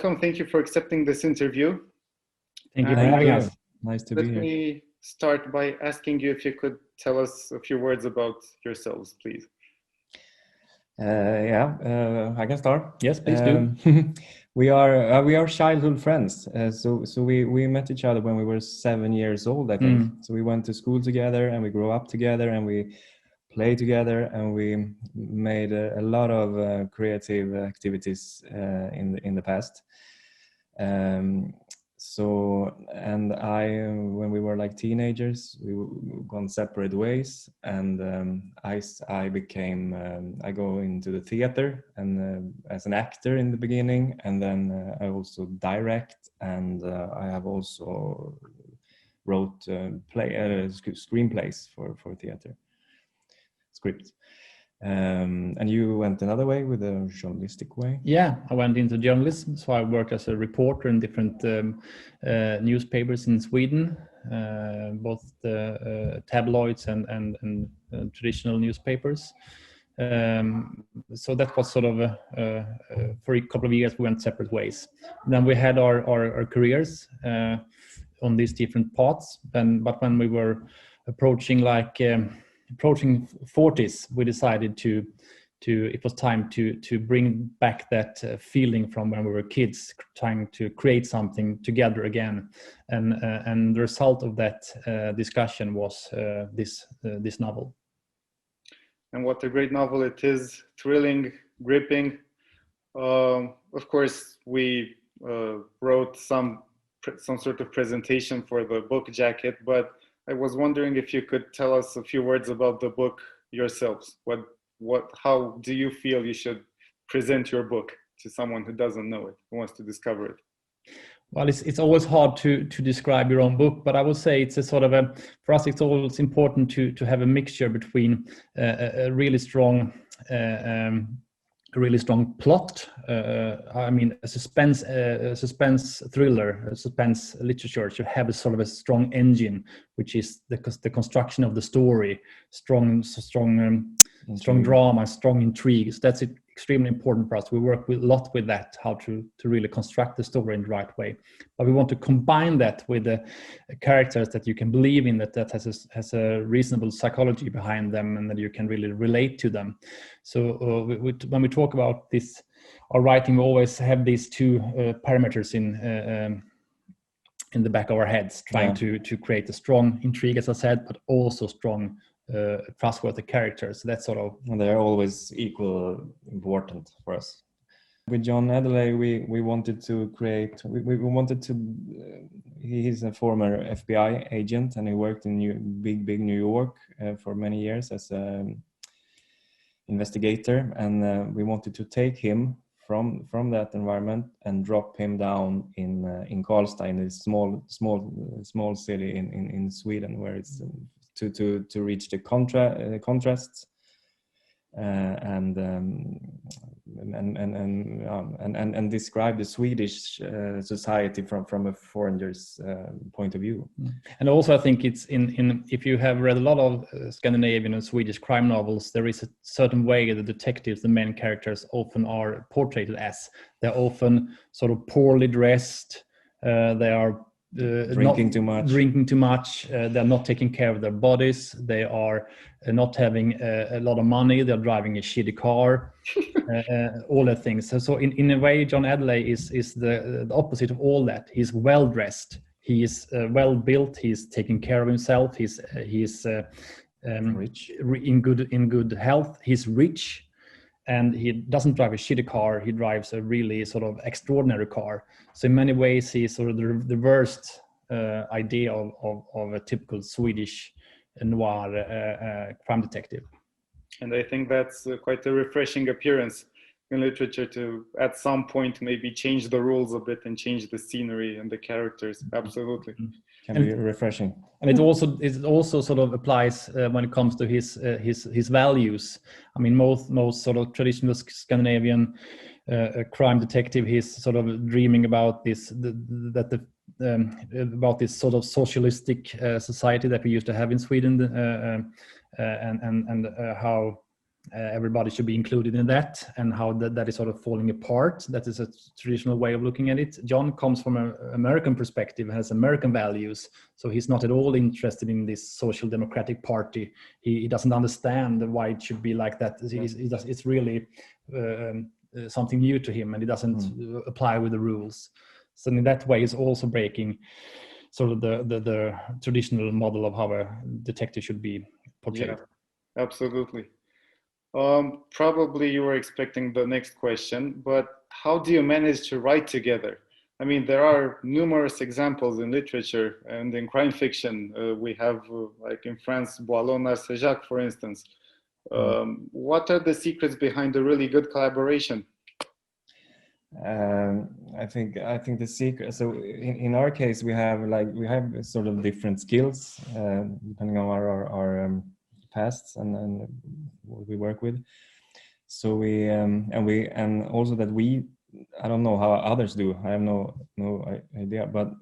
welcome. Thank you for accepting this interview. Thank you for having us. Nice to be here. Let me start by asking you if you could tell us a few words about yourselves, please. I can start. Yes, please do. We are childhood friends. So we met each other when we were 7 years old, I think. So we went to school together and we grew up together and we played together and we made a lot of creative activities in the past. And when we were like teenagers, we gone separate ways, and I go into the theater and as an actor in the beginning, and then I also direct, and I have also wrote screenplays for theater scripts. And you went another way, with a journalistic way. Yeah, I went into journalism, so I worked as a reporter in different newspapers in Sweden, both the tabloids and traditional newspapers. So that was sort of for a couple of years we went separate ways. Then we had our careers on these different paths. But when we were approaching 40s, we decided it was time to bring back that feeling from when we were kids, trying to create something together again, and the result of that discussion was this novel. And what a great novel it is! Thrilling, gripping. Of course, we wrote some sort of presentation for the book jacket, but I was wondering if you could tell us a few words about the book yourselves. How do you feel you should present your book to someone who doesn't know it, who wants to discover it? Well, it's always hard to describe your own book, but I would say it's a sort of for us, it's always important to have a mixture between a really strong plot. I mean, a suspense thriller, a suspense literature should have a sort of a strong engine, which is the construction of the story, strong drama, strong intrigues. That's extremely important for us. We work a lot with that, how to really construct the story in the right way. But we want to combine that with the characters that you can believe in, that has a reasonable psychology behind them, and that you can really relate to them. So when we talk about this, our writing, we always have these two parameters in the back of our heads, trying to create a strong intrigue, as I said, but also strong trustworthy characters. So that's sort of, and they're always equal important for us. With John Adderley, we wanted to create. We wanted to. He's a former FBI agent, and he worked in big New York for many years as an investigator. And we wanted to take him from that environment and drop him down in Karlstad, in this small city in Sweden, where it's to reach the contrasts and describe the Swedish society from a foreigner's point of view. And also, I think it's in if you have read a lot of Scandinavian and Swedish crime novels, there is a certain way the detectives, the main characters, often are portrayed as. They're often sort of poorly dressed. They are drinking too much. They're not taking care of their bodies. They are not having a lot of money. They're driving a shitty car. All the things. So in a way, John Adderley is the opposite of all that. He's well dressed. He is well built. He's taking care of himself. He's rich, in good health. He's rich. And he doesn't drive a shitty car. He drives a really sort of extraordinary car. So in many ways, he's sort of the worst idea of a typical Swedish noir crime detective. And I think that's quite a refreshing appearance in literature, to at some point maybe change the rules a bit and change the scenery and the characters. Absolutely. Can be refreshing. And it also sort of applies when it comes to his values. I mean, most sort of traditional Scandinavian crime detective, he's sort of dreaming about this about this sort of socialistic society that we used to have in Sweden, and how everybody should be included in that, and how that is sort of falling apart. That is a traditional way of looking at it. John comes from an American perspective, has American values, so he's not at all interested in this social democratic party. He doesn't understand why it should be like that. It's really something new to him, and he doesn't apply with the rules. So in that way, it's also breaking sort of the traditional model of how a detective should be portrayed. Yeah, absolutely. Probably you were expecting the next question, but how do you manage to write together? I mean, there are numerous examples in literature and in crime fiction. We have, like in France, Boileau-Narcejac, for instance. What are the secrets behind a really good collaboration? I think the secret. So in our case, we have sort of different skills depending on our pasts and what we work with. So we and also that I don't know how others do. I have no idea, but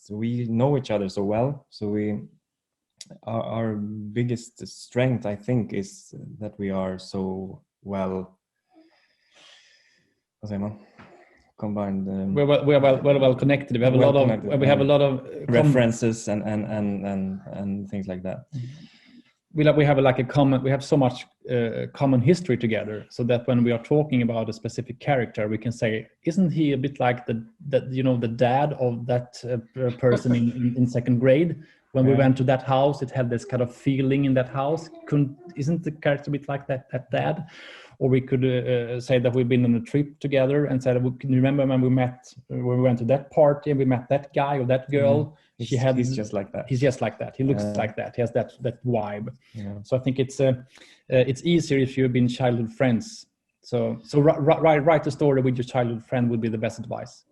we know each other so well. So our biggest strength, I think, is that we are so well. Combined. We're well connected. We have a lot of references and things like that. We have so much common history together, so that when we are talking about a specific character, we can say, isn't he a bit like the dad of that person in second grade? When we went to that house, it had this kind of feeling in that house. Isn't the character a bit like that dad? Or we could say that we've been on a trip together and said, can you remember when we went to that party and we met that guy or that girl? He's just like that. He's just like that. He looks like that. He has that vibe. Yeah. So I think it's easier if you've been childhood friends. So write a story with your childhood friend would be the best advice.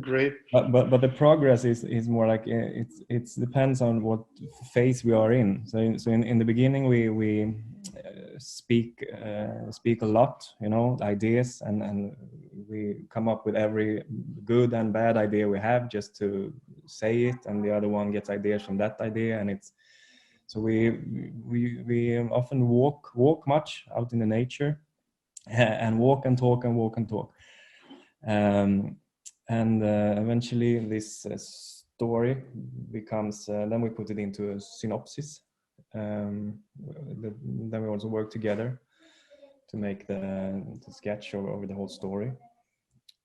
Great. But the progress is more like it depends on what phase we are in. So in the beginning we speak a lot, ideas, and we come up with every good and bad idea we have just to say it, and the other one gets ideas from that idea, and it's so we often walk much out in the nature and walk and talk and walk and talk. And eventually this story becomes then we put it into a synopsis. Then we also work together to make the sketch over the whole story.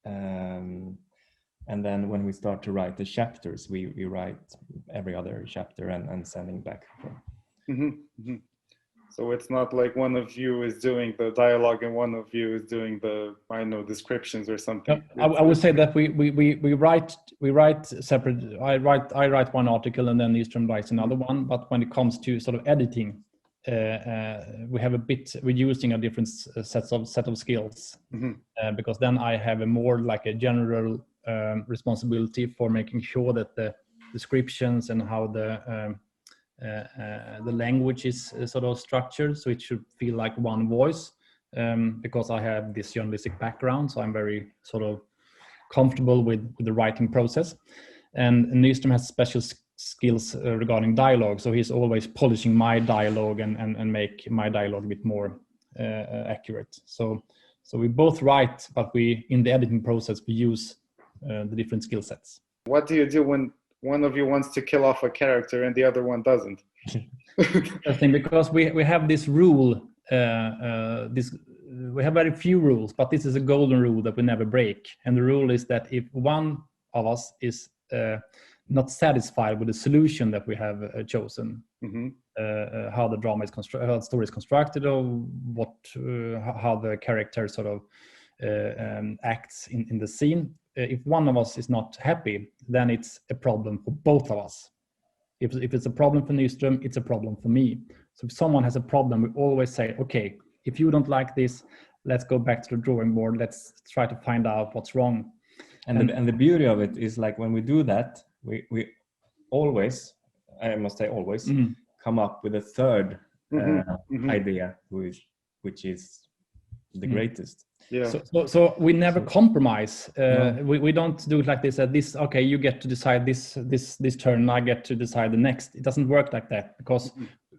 And then when we start to write the chapters, we write every other chapter and sending back. Mm-hmm. Mm-hmm. So it's not like one of you is doing the dialogue and one of you is doing the, descriptions or something. No, I would say that we write separate. I write one article and then Nyström writes another one. But when it comes to sort of editing, we're using a different set of skills. Mm-hmm. Because then I have a more like a general responsibility for making sure that the descriptions and how the language is sort of structured, so it should feel like one voice, because I have this journalistic background, so I'm very sort of comfortable with the writing process. And Nyström has special skills regarding dialogue, so he's always polishing my dialogue and make my dialogue a bit more accurate. So we both write, but in the editing process we use the different skill sets. What do you do when one of you wants to kill off a character and the other one doesn't? Interesting, because we have this rule. We have very few rules, but this is a golden rule that we never break. And the rule is that if one of us is not satisfied with the solution that we have chosen, mm-hmm. How the drama is how the story is constructed, or how the character sort of acts in the scene. If one of us is not happy, then it's a problem for both of us. If it's a problem for Nyström, it's a problem for me. So if someone has a problem, we always say, okay, if you don't like this, let's go back to the drawing board. Let's try to find out what's wrong. And the beauty of it is, like, when we do that, we always, I must say always, mm-hmm. come up with a third mm-hmm. Idea, which is the mm-hmm. greatest. Yeah. So we never compromise. No. We don't do it like this. Okay, you get to decide this turn, and I get to decide the next. It doesn't work like that, because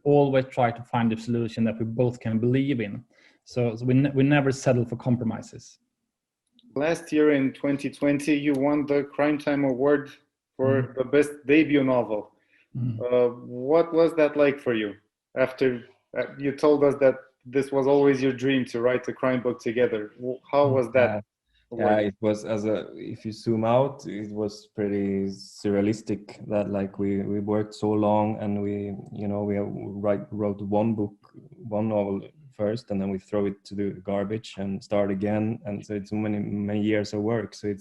always try to find a solution that we both can believe in. So we never settle for compromises. Last year in 2020, you won the Crimetime Award for the best debut novel. What was that like for you? After you told us that this was always your dream to write a crime book together. How was that? Yeah, it was, if you zoom out, it was pretty surrealistic that like we worked so long, and we wrote one novel first, and then we throw it to the garbage and start again, and so it's many years of work. So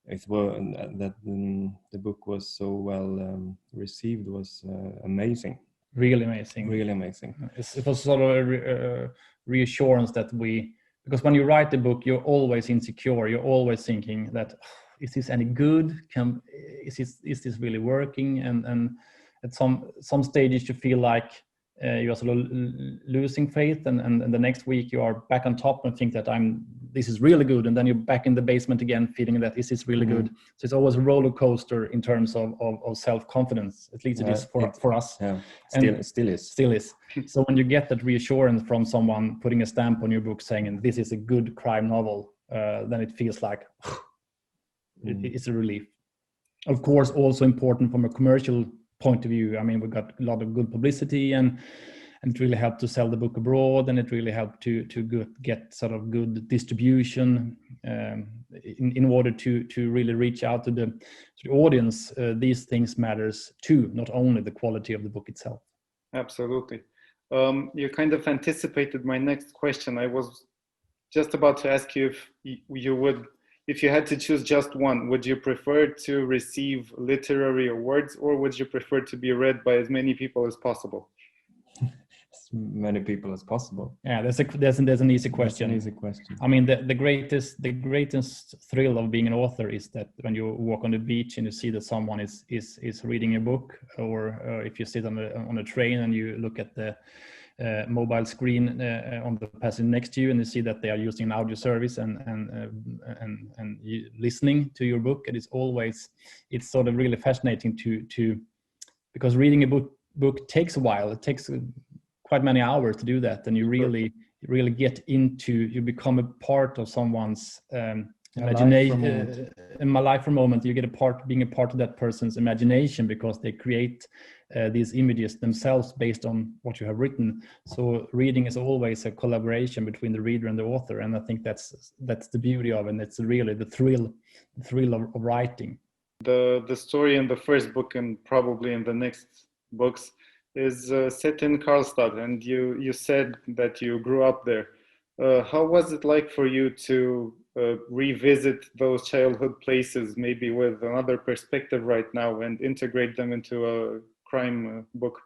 that the book was so well received was amazing. Really amazing. It was sort of a reassurance that because when you write the book, you're always insecure. You're always thinking that, is this any good? Is this really working? And at some stages you feel like you're sort of losing faith, and the next week you are back on top and think that this is really good, and then you're back in the basement again feeling that this is really good. So it's always a roller coaster in terms of self-confidence. At least it is for us. Yeah, still is. So when you get that reassurance from someone putting a stamp on your book saying this is a good crime novel, then it feels like it's a relief. Of course, also important from a commercial point of view. I mean, we got a lot of good publicity, and it really helped to sell the book abroad, and it really helped to get sort of good distribution in order to really reach out to the audience. These things matters too, not only the quality of the book itself. Absolutely. You kind of anticipated my next question. I was just about to ask you if you had to choose just one, would you prefer to receive literary awards, or would you prefer to be read by as many people as possible? As many people as possible. Yeah, there's an easy question. That's an easy question. I mean, the greatest thrill of being an author is that when you walk on the beach and you see that someone is reading a book, or if you sit on a train and you look at the mobile screen on the person next to you, and you see that they are using an audio service and listening to your book. And it's sort of really fascinating to because reading a book takes a while. It takes quite many hours to do that, and you really get into, you become a part of someone's imagination. In my life for a moment, you get being a part of that person's imagination, because they create these images themselves based on what you have written. So reading is always a collaboration between the reader and the author, and I think that's the beauty of it, and it's really the thrill of writing. The story in the first book, and probably in the next books, is set in Karlstad, and you said that you grew up there. How was it like for you to revisit those childhood places, maybe with another perspective right now, and integrate them into a crime book?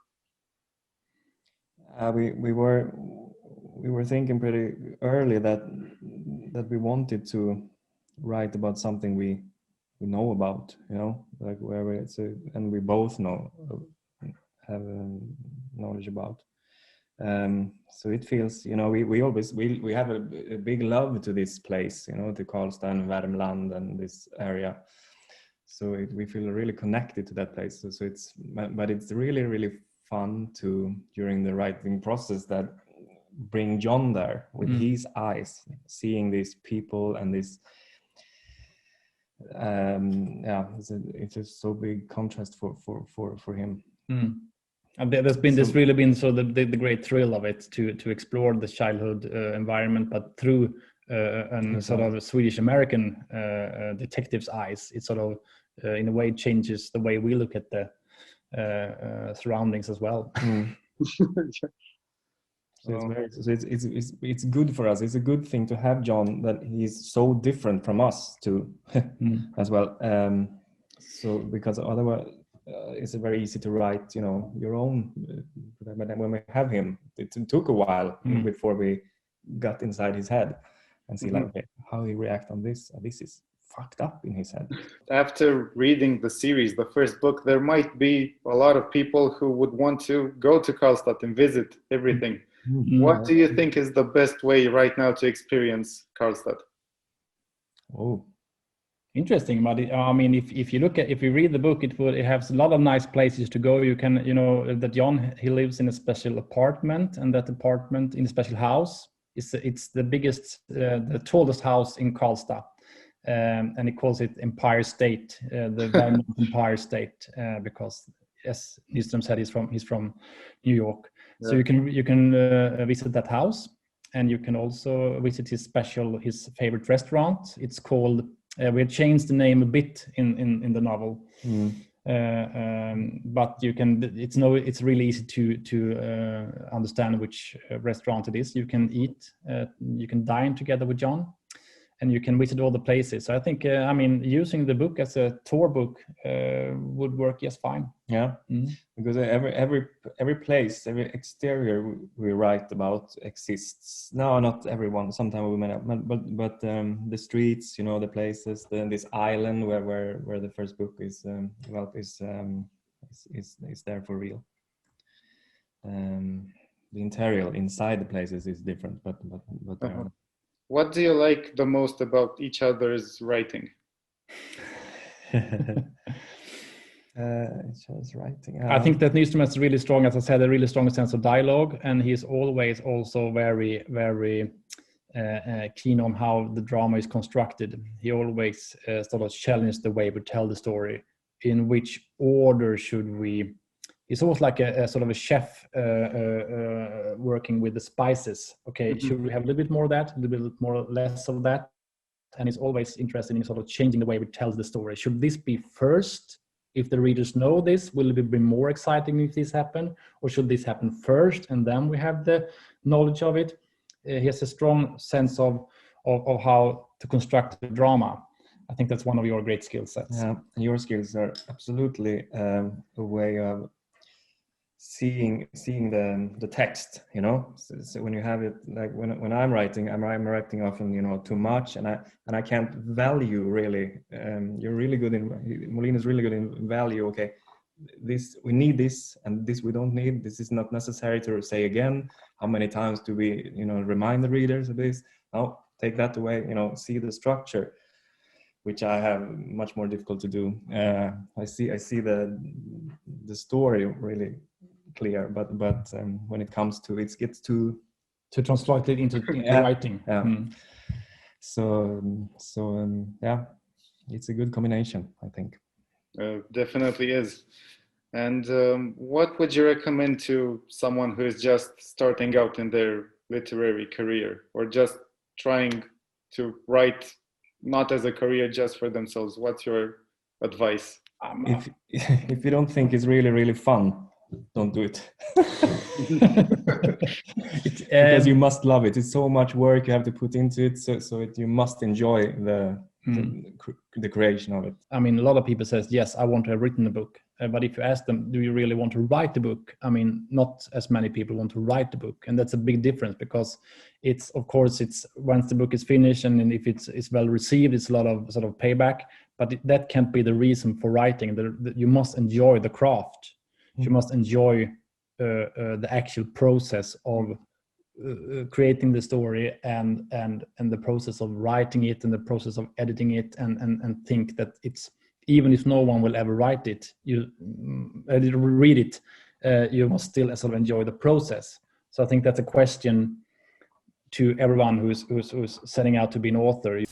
We were thinking pretty early that we wanted to write about something we know about, like and we both have knowledge about. So it feels, we have a big love to this place, to Karlstad and Värmland and this area. So we feel really connected to that place. So but it's really, really fun to, during the writing process, that bring John there with his eyes, seeing these people and this. It's a so big contrast for him. And there's really been the great thrill of it to explore the childhood environment, but through sort of a Swedish American detective's eyes. It sort of in a way changes the way we look at the surroundings as well. It's good for us. It's a good thing to have John, that he's so different from us too, as well. So because otherwise it's very easy to write, your own. But when we have him, it took a while before we got inside his head and see like how he reacts on this. This is fucked up in his head. After reading the series, the first book, there might be a lot of people who would want to go to Karlstad and visit everything. What do you think is the best way right now to experience Karlstad? Oh, Interesting, but I mean, if you read the book, it has a lot of nice places to go. You can, that John, he lives in a special apartment, and that apartment in a special house it's the biggest, the tallest house in Karlstad, and he calls it Empire State, the Baltimore Empire State, because as Nyström said, he's from New York. Yeah. So you can visit that house, and you can also visit his favorite restaurant. It's called. We have changed the name a bit in the novel, but you can. It's really easy to understand which restaurant it is. You can eat. You can dine together with John, and you can visit all the places. So I think, using the book as a tour book would work just fine. Yeah, because every place, every exterior we write about exists. No, not everyone. Sometimes we may not, but the streets, the places, this island where the first book is there for real. The interior inside the places is different, but. What do you like the most about each other's writing? Each other's writing. I think that Nyström has really strong, as I said, a really strong sense of dialogue, and he's always also very, very keen on how the drama is constructed. He always sort of challenges the way we tell the story. In which order should we? He's almost like a sort of a chef working with the spices. Okay, should we have a little bit more of that, a little bit more less of that? And he's always interested in sort of changing the way we tell the story. Should this be first? If the readers know this, will it be more exciting if this happen? Or should this happen first and then we have the knowledge of it? He has a strong sense of how to construct the drama. I think that's one of your great skill sets. Yeah, your skills are absolutely a way of seeing the text, so when you have it, like when I'm writing often too much, and I can't value really. You're really good Mohlin is really good in value. Okay, this we need this, and this we don't need. This is not necessary to say again. How many times do we remind the readers of this? No, take that away. See the structure, which I have much more difficult to do. I see the story really clear, but when it comes to it gets to translate it into writing. Yeah. So it's a good combination, I think. Definitely is. And what would you recommend to someone who is just starting out in their literary career, or just trying to write not as a career, just for themselves? What's your advice? If you don't think it's really, really fun, don't do it. Because you must love it. It's so much work you have to put into it, so you must enjoy the creation of it. A lot of people says, yes, I want to have written a book, but if you ask them, do you really want to write the book? Not as many people want to write the book, and that's a big difference, because it's once the book is finished, and if it's well received, it's a lot of sort of payback, but that can't be the reason for writing. You must enjoy the craft. You must enjoy the actual process of creating the story and the process of writing it and the process of editing it, and think that it's, even if no one will ever write it, you read it, you must still sort of enjoy the process. So I think that's a question to everyone who's setting out to be an author.